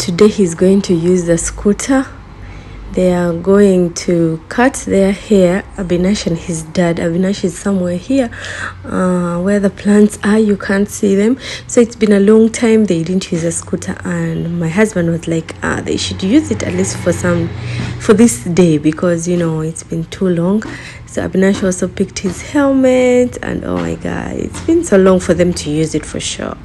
today he's going to use the scooter. They are going to cut their hair. Abinash and his dad. Abinash is somewhere here where the plants are. You can't see them. So it's been a long time they didn't use a scooter, and my husband was like, they should use it at least for this day, because you know it's been too long. So Abinash also picked his helmet, and oh my god, it's been so long for them to use it for sure.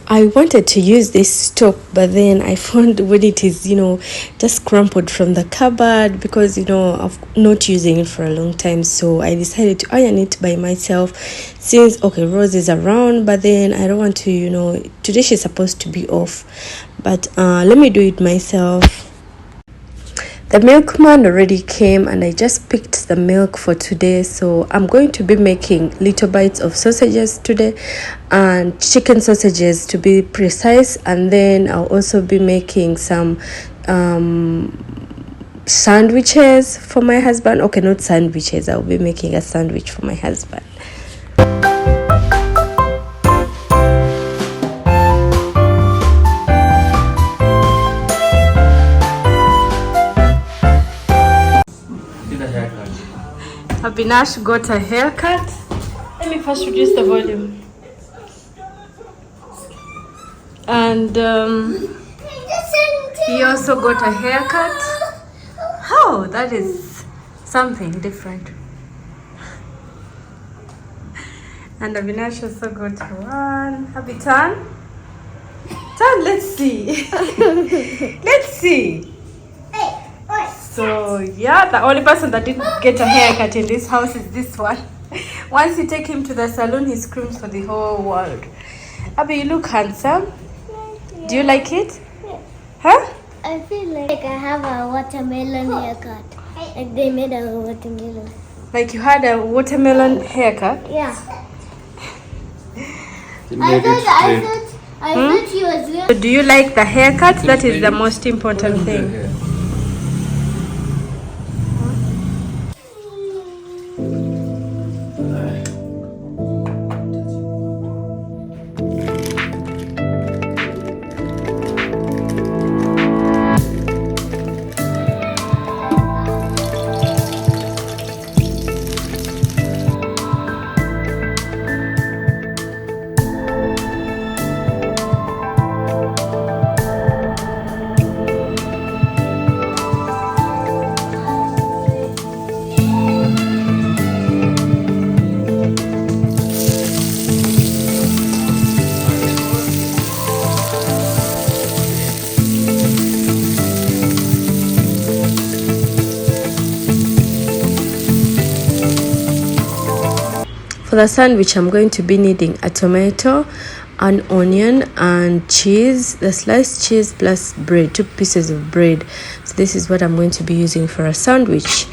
I wanted to use this top, but then I found when it is, just crumpled from the cupboard, because, I've not using it for a long time. So I decided to iron it by myself since, okay, Rose is around, but then I don't want to, today she's supposed to be off. But let me do it myself. The milkman already came and I just picked the milk for today. So I'm going to be making little bites of sausages today, and chicken sausages to be precise. And then I'll also be making some sandwiches for my husband. Okay, not sandwiches. I'll be making a sandwich for my husband. Abinash got a haircut. Let me first reduce the volume. And he also got a haircut. Oh, that is something different. And Abinash also got one. Happy turn. Turn, let's see. Let's see. So yeah, the only person that didn't get a haircut in this house is this one. Once you take him to the salon, he screams for the whole world. Abby, you look handsome. Do you like it? Huh? I feel like I have a watermelon haircut. Like they made a watermelon. Like you had a watermelon haircut? Yeah. I thought she was real. So do you like the haircut? That is the most important thing. For the sandwich, I'm going to be needing a tomato, an onion, and cheese, the sliced cheese plus bread, 2 pieces of bread. So this is what I'm going to be using for a sandwich.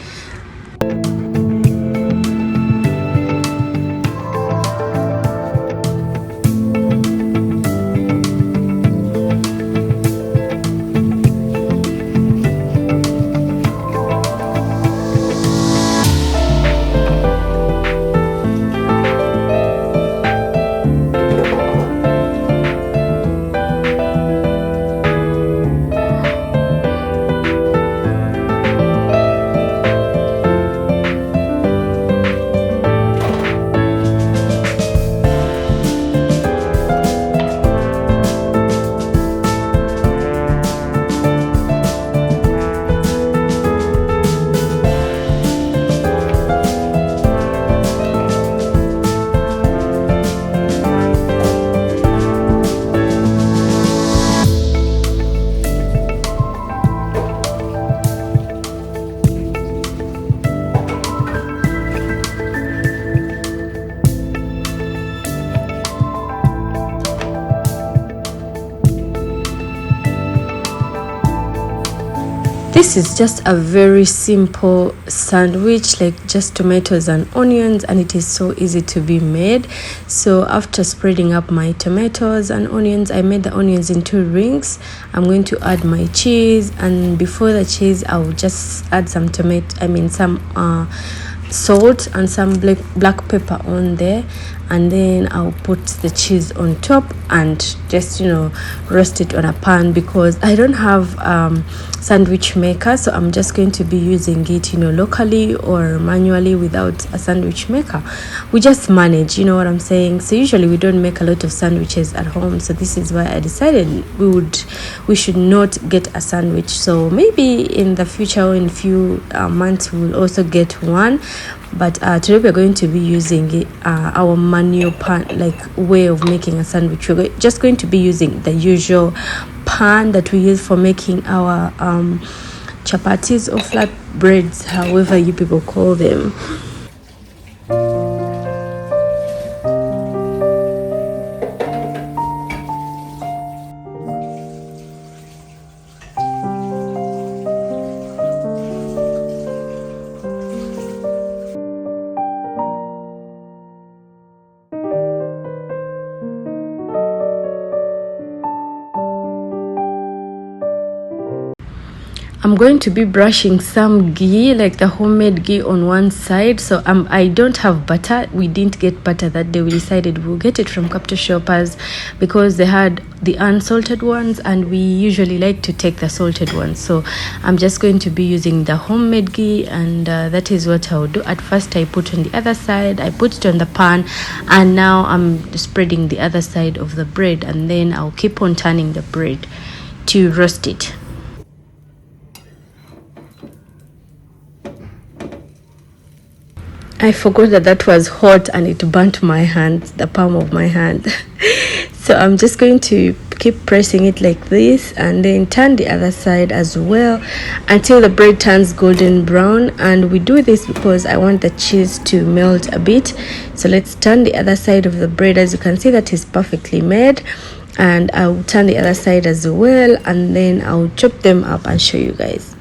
This is just a very simple sandwich, like just tomatoes and onions, and it is so easy to be made. So after spreading up my tomatoes and onions, I made the onions into rings. I'm going to add my cheese, and before the cheese I'll just add some salt and some black pepper on there, and then I'll put the cheese on top and just roast it on a pan, because I don't have sandwich maker, so I'm just going to be using it locally or manually without a sandwich maker. We just manage, what I'm saying. So usually we don't make a lot of sandwiches at home, so this is why I decided we should not get a sandwich. So maybe in the future or in few months we'll also get one. But today we're going to be using our manual pan, like way of making a sandwich. We're just going to be using the usual pan that we use for making our chapatis or flat breads, however you people call them. I'm going to be brushing some ghee, like the homemade ghee, on one side. So I don't have butter. We didn't get butter that day. We decided we'll get it from Capital Shoppers because they had the unsalted ones, and we usually like to take the salted ones. So I'm just going to be using the homemade ghee, and that is what I'll do. At first I put on the other side, I put it on the pan, and now I'm spreading the other side of the bread, and then I'll keep on turning the bread to roast it. I forgot that was hot and it burnt my hand, the palm of my hand. So I'm just going to keep pressing it like this, and then turn the other side as well until the bread turns golden brown. And we do this because I want the cheese to melt a bit. So let's turn the other side of the bread. As you can see, that is perfectly made. And I'll turn the other side as well, and then I'll chop them up and show you guys.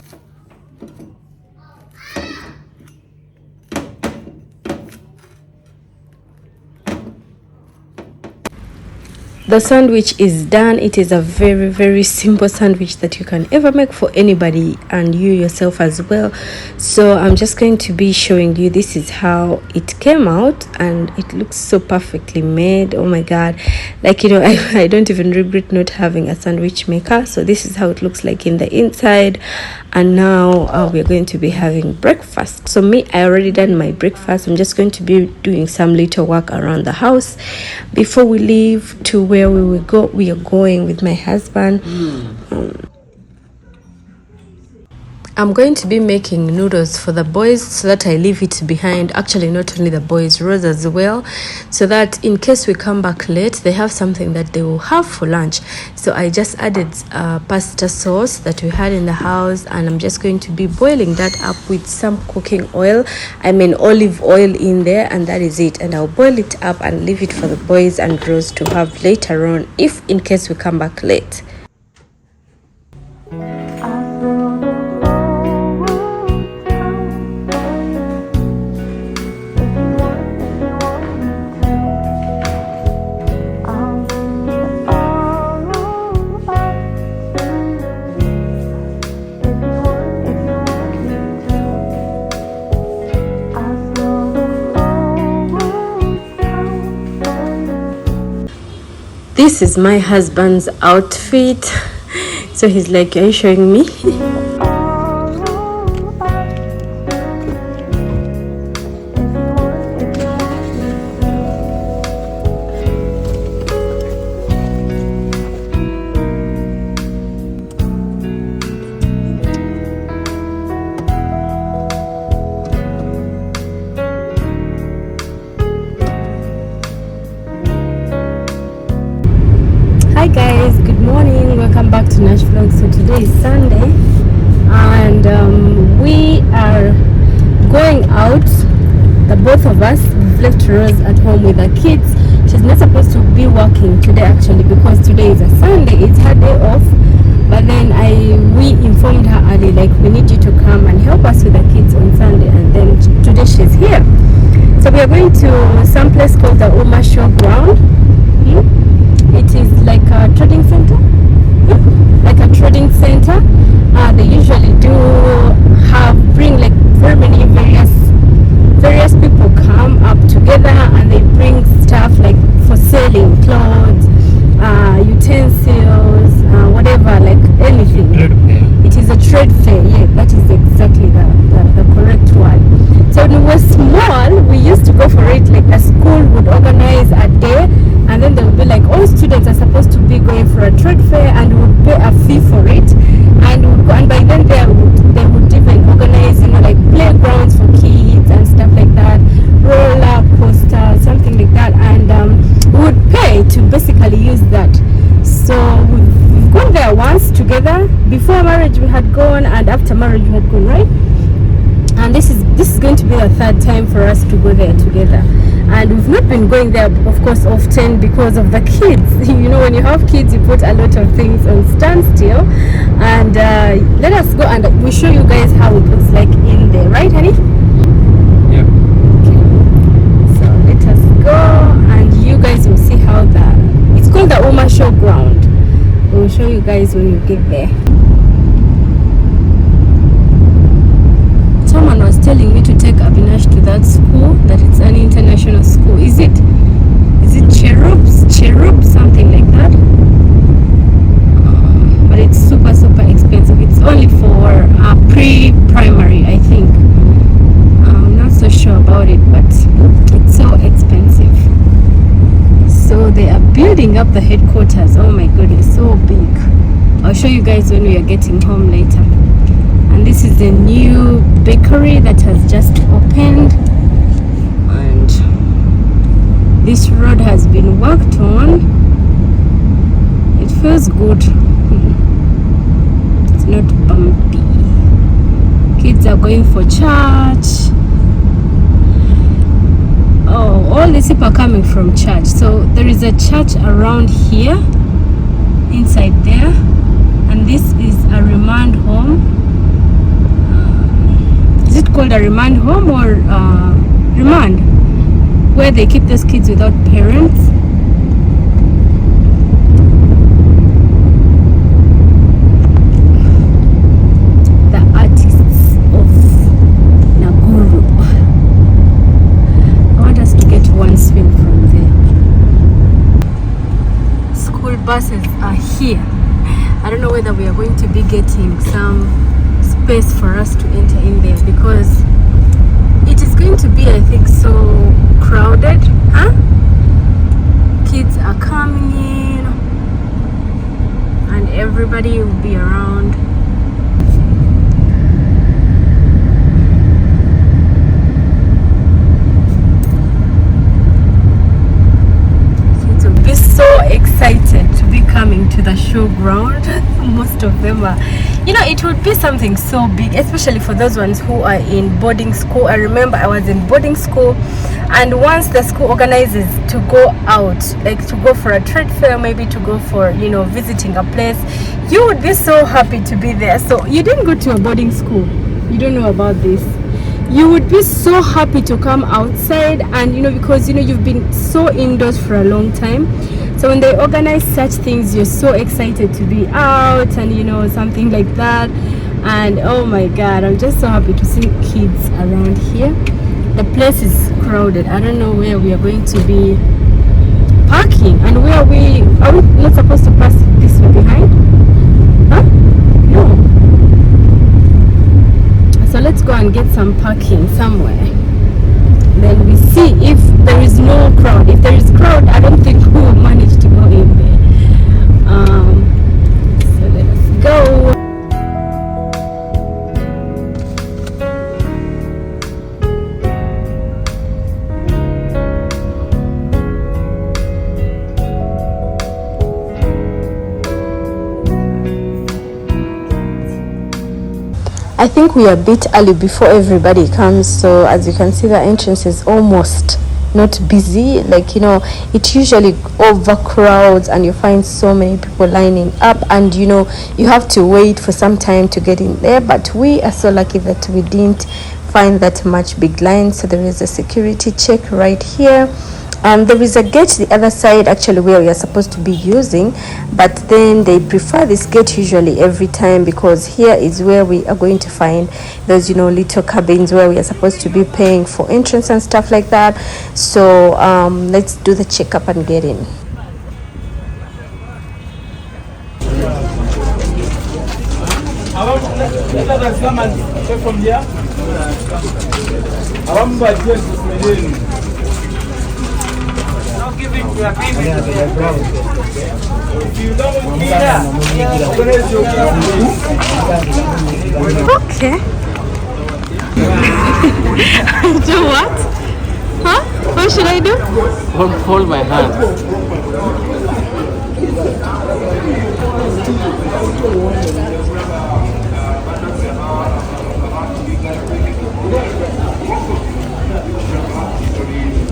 The sandwich is done. It is a very, very simple sandwich that you can ever make for anybody, and you yourself as well. So I'm just going to be showing you, this is how it came out, and it looks so perfectly made. Oh my god, like I don't even regret not having a sandwich maker. So this is how it looks like in the inside. And now we're going to be having breakfast. So I already done my breakfast. I'm just going to be doing some little work around the house before we leave to where we will go. We are going with my husband. I'm going to be making noodles for the boys so that I leave it behind. Actually, not only the boys, Rose as well, so that in case we come back late, they have something that they will have for lunch. So I just added pasta sauce that we had in the house, and I'm just going to be boiling that up with some cooking oil, olive oil in there, and that is it. And I'll boil it up and leave it for the boys and Rose to have later on, if in case we come back late. This is my husband's outfit. So he's like, are you showing me? Hi guys, good morning, welcome back to Nash Vlog. So today is Sunday, and we are going out. The both of us, we've left Rose at home with the kids. She's not supposed to be working today actually, because today is a Sunday, it's her day off. But then we informed her early, like, we need you to come and help us with the kids on Sunday, and then today she's here. So we are going to some place called the Uma Showground. It is like a trading center. Like a trading center. They usually do bring like very many various people come up together, and they bring stuff like for selling clothes, utensils, whatever, like anything. It is a trade fair. Yeah, that is exactly the correct word. So when we were small, we used to go for it. Like the school would organize a day, and then they would be like, all students are supposed to be going for a trade fair, and we would pay a fee for it, and we would go, and by then they would even organize, like playgrounds for kids and stuff like that, roller coaster, something like that, and we would pay to basically use that. So we've gone there once together. Before marriage we had gone, and after marriage we had gone, right? And this is going to be the third time for us to go there together. And we've not been going there, of course, often because of the kids. When you have kids, you put a lot of things on standstill. And let us go and we'll show you guys how it looks like in there, right, honey? Yeah. Okay. So let us go, and you guys will see how it's called the Uma Showground. We'll show you guys when you get there. Someone was telling me to take Abinash to that school, that it's an international school. Is it Cherub, something like that? But it's super expensive. It's only for pre-primary, I think. I'm not so sure about it, but it's so expensive. So they are building up the headquarters. Oh my goodness, so big. I'll show you guys when we are getting home later. And this is the new bakery that has just opened, and this road has been worked on. It feels good. It's not bumpy. Kids are going for church. Oh, all these people are coming from church. So there is a church around here, inside there, and this is a remand home. Is it called a remand home or remand, where they keep those kids without parents? The artists of Naguru. I want us to get one swing from there. School buses are here. I don't know whether we are going to be getting some space for us to enter in there, because it is going to be, I think, so crowded. Kids are coming in and everybody will be around. Kids will be so excited to be coming to the showground. Most of them are, it would be something so big, especially for those ones who are in boarding school. I remember I was in boarding school, and once the school organizes to go out, like to go for a trade fair, maybe to go for, visiting a place, you would be so happy to be there. So you didn't go to a boarding school, you don't know about this. You would be so happy to come outside, and because you've been so indoors for a long time. So when they organize such things, you're so excited to be out and something like that. And oh my god, I'm just so happy to see kids around here. The place is crowded. I don't know where we are going to be parking, and where are we not supposed to pass this way behind? No. So let's go and get some parking somewhere. Then we see if there is no crowd. If there is crowd, I don't think we will manage to go in there. So let us go. I think we are a bit early before everybody comes, so as you can see, the entrance is almost not busy, like, you know, it usually overcrowds and you find so many people lining up, and you know, you have to wait for some time to get in there. But we are so lucky that we didn't find that much big line. So there is a security check right here. There is a gate the other side actually where we are supposed to be using, but then they prefer this gate usually every time, because here is where we are going to find those, you know, little cabins where we are supposed to be paying for entrance and stuff like that. So let's do the checkup and get in. Okay. Do what? Huh? What should I do? Hold my hand.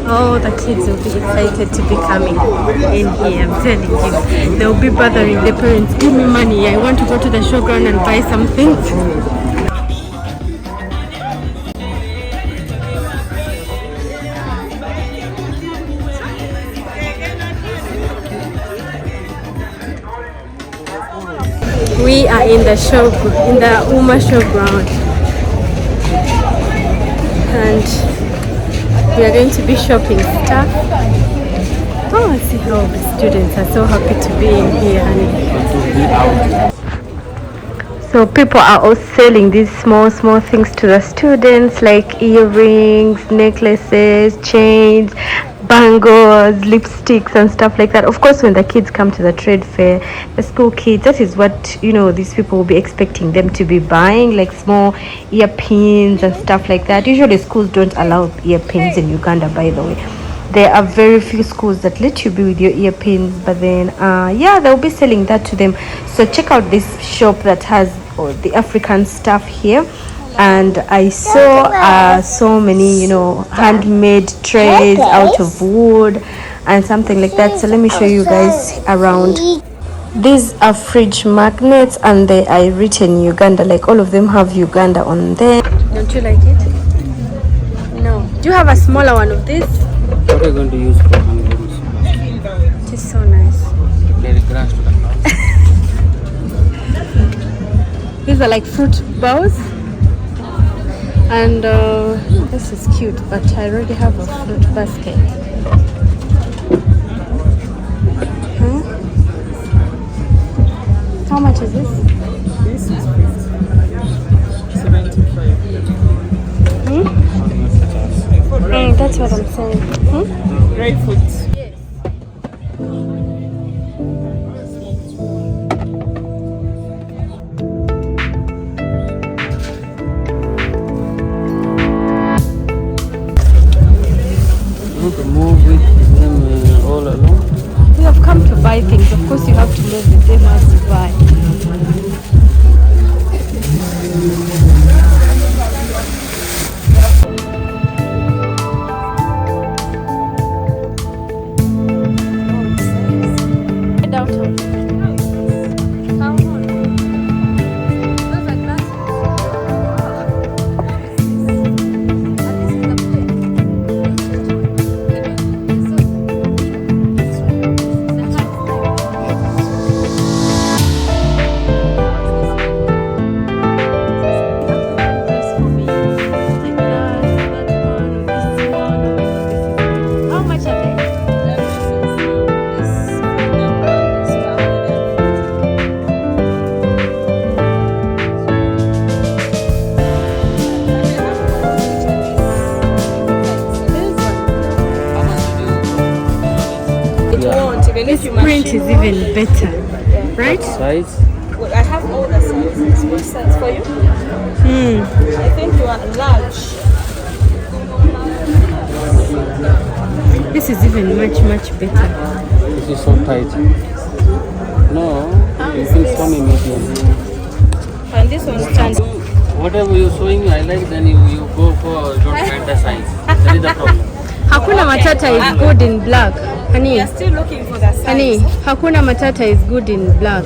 Oh, the kids will be excited to be coming in here. I'm telling you, they'll be bothering their parents. Give me money. I want to go to the showground and buy some things. We are in the show, in the Uma showground, and we are going to be shopping stuff. Oh, I see how the students are so happy to be in here, honey. So people are all selling these small things to the students, like earrings, necklaces, chains, bangles, lipsticks and stuff like that. Of course, when the kids come to the trade fair, the school kids, that is what, you know, these people will be expecting them to be buying, like small ear pins and stuff like that. Usually schools don't allow ear pins in Uganda, by the way. There are very few schools that let you be with your ear pins, but then yeah, they'll be selling that to them. So check out this shop that has the African stuff here. And I saw so many, you know, handmade trays out of wood and something like that. So let me show you guys around. These are fridge magnets, and they are written Uganda, like all of them have Uganda on them. Don't you like it? No. Do you have a smaller one of this? What are you going to use for handles? It is so nice. Very grass to the house. These are like fruit bowls. And this is cute, but I already have a fruit basket. Huh? How much is this? This is 75. That's what I'm saying. Grapefruit. To move with them all along. We have come to buy things. Of course, you have to move with them as you buy. This print is even better, right? Size? Well, I have all the sizes. What size for you? I think you want large. This is even much better. This is so tight. No, you can show me medium. And this one stands. Whatever you're showing me, I like, then you go for, don't find the size. That is the problem. Hakuna Matata is good in black. Honey, We are still looking for the size. honey, Hakuna Matata is good in black.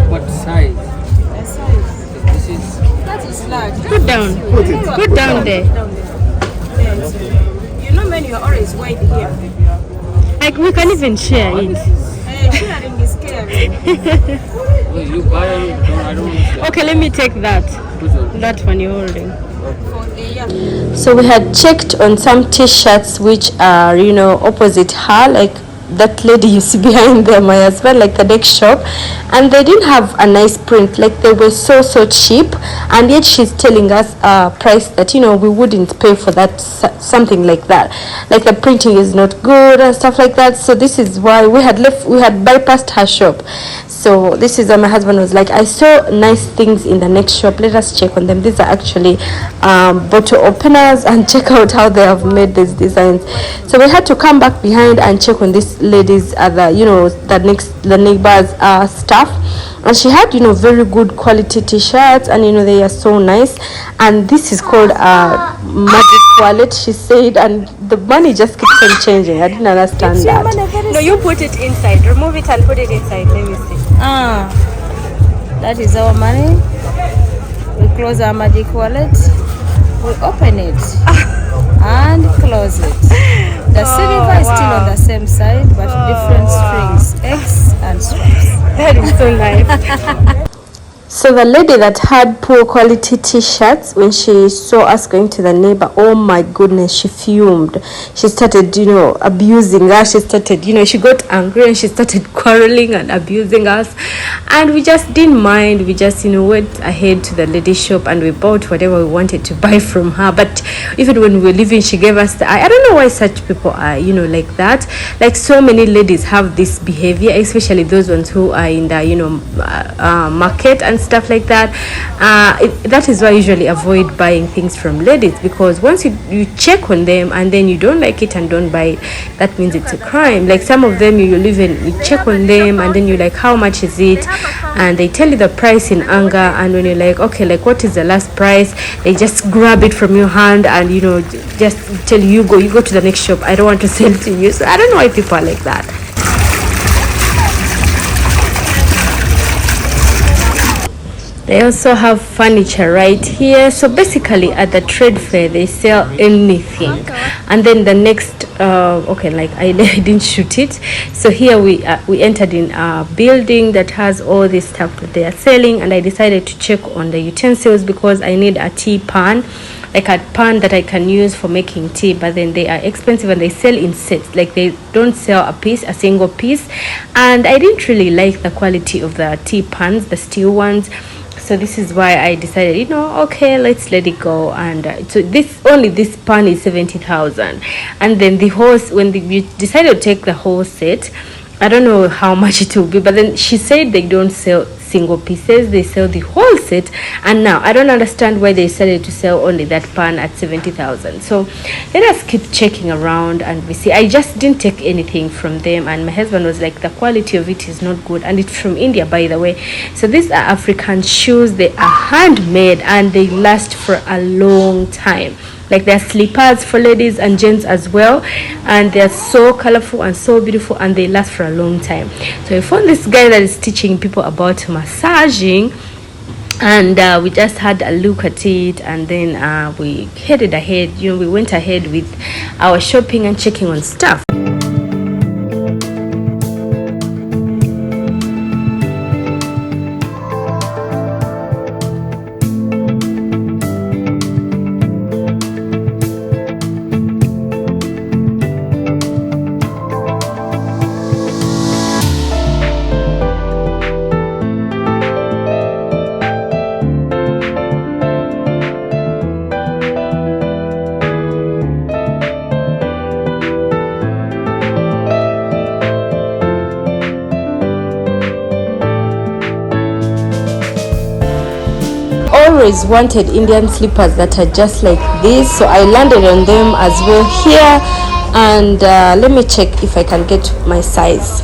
What size? The size. This is That is large. Put down. Put down there. Down there. Yes. You know when you are always wide here. Like we can even share it. Sharing is scary. well, you buy it. I don't understand. Okay, let me take that. Which one? That one you're holding. For the young. So we had checked on some t-shirts which are, you know, opposite her, like that lady you see behind them, my husband, like the next shop, and they didn't have a nice print, like they were so cheap, and yet she's telling us a price that, you know, we wouldn't pay for that, something like that, like the printing is not good and stuff like that. So this is why we had bypassed her shop. So this is why my husband was like, I saw nice things in the next shop, let us check on them. These are actually bottle openers, and check out how they have made these designs. So we had to come back behind and check on this lady's other, you know, the neighbor's stuff, and she had, you know, very good quality t-shirts, and you know, they are so nice. And this is called a magic wallet, she said, and the money just keeps on changing. I didn't understand that. No, you put it inside, remove it and put it inside. Let me see. That is our money. We close our magic wallet. We open it and close it. The silver is still on the same side, but different strings, X and stripes. That is so nice. So the lady that had poor quality t-shirts, when she saw us going to the neighbor, oh my goodness, she fumed. She started, you know, abusing us. She started, you know, she got angry and she started quarreling and abusing us. And we just didn't mind. We just, you know, went ahead to the lady's shop and we bought whatever we wanted to buy from her. But even when we were leaving, she gave us the eye. I don't know why such people are, you know, like that. Like so many ladies have this behavior, especially those ones who are in the, you know, market and stuff like that. That is why I usually avoid buying things from ladies, because once you check on them and then you don't like it and don't buy it, that means it's a crime. Like some of them, you check on them and then you're like, how much is it? And they tell you the price in anger, and when you're like, okay, like what is the last price, they just grab it from your hand and, you know, just tell you go to the next shop, I don't want to sell to you. So I don't know why people are like that. They also have furniture right here. So basically at the trade fair they sell anything. And then the next okay, like I didn't shoot it. So here we entered in a building that has all this stuff that they are selling, and I decided to check on the utensils because I need a tea pan, like a pan that I can use for making tea. But then they are expensive and they sell in sets, like they don't sell a single piece, and I didn't really like the quality of the tea pans, the steel ones. So this is why I decided, you know, okay, let's let it go. And so this pan is 70,000, and then the whole, when we decided to take the whole set, I don't know how much it will be, but then she said they don't sell single pieces, they sell the whole set. And now I don't understand why they decided to sell only that pan at 70,000. So let us keep checking around and we see. I just didn't take anything from them, and my husband was like, the quality of it is not good, and it's from India, by the way. So these are African shoes, they are handmade and they last for a long time. Like they're slippers for ladies and gents as well, and they're so colorful and so beautiful, and they last for a long time. So I found this guy that is teaching people about massaging, and we just had a look at it, and then we headed ahead. You know, we went ahead with our shopping and checking on stuff. Always wanted Indian slippers that are just like this, so I landed on them as well here. And let me check if I can get my size.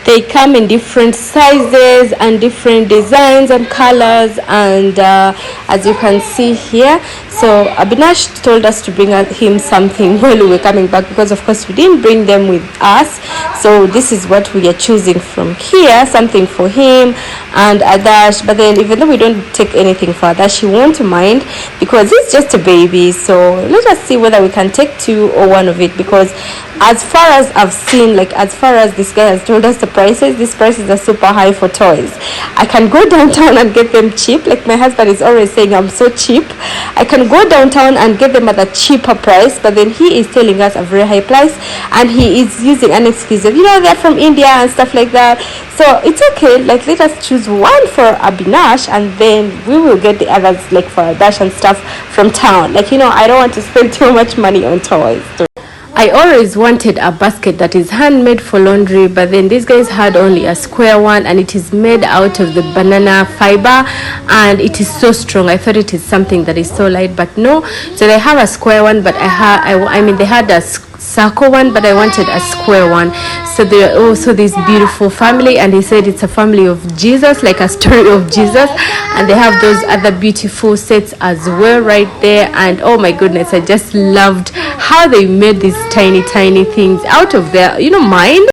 They come in different sizes and different designs and colors, and as you can see here, So Abinash told us to bring him something while we were coming back, because of course we didn't bring them with us. So this is what we are choosing from here, something for him and Adash. But then even though we don't take anything for Adash, he won't mind because he's just a baby. So let us see whether we can take 2 or 1 of it, because as far as I've seen, like as far as this guy has told us the prices, these prices are super high for toys. I can go downtown and get them cheap. Like my husband is always saying I'm so cheap. I can go downtown and get them at a cheaper price, but then he is telling us a very high price, and he is using an excuse of, they're from India and stuff like that. So it's okay, like let us choose 1 for Abinash, and then we will get the others like for Adash and stuff from town. Like I don't want to spend too much money on toys. I always wanted a basket that is handmade for laundry, but then these guys had only a square one, and it is made out of the banana fiber, and it is so strong. I thought it is something that is so light, but no. So they have a square one, but they had a circle one, but I wanted a square one. So they're also this beautiful family, and he said it's a family of Jesus, like a story of Jesus, and they have those other beautiful sets as well right there. And oh my goodness, I just loved how they made these tiny things out of their mind.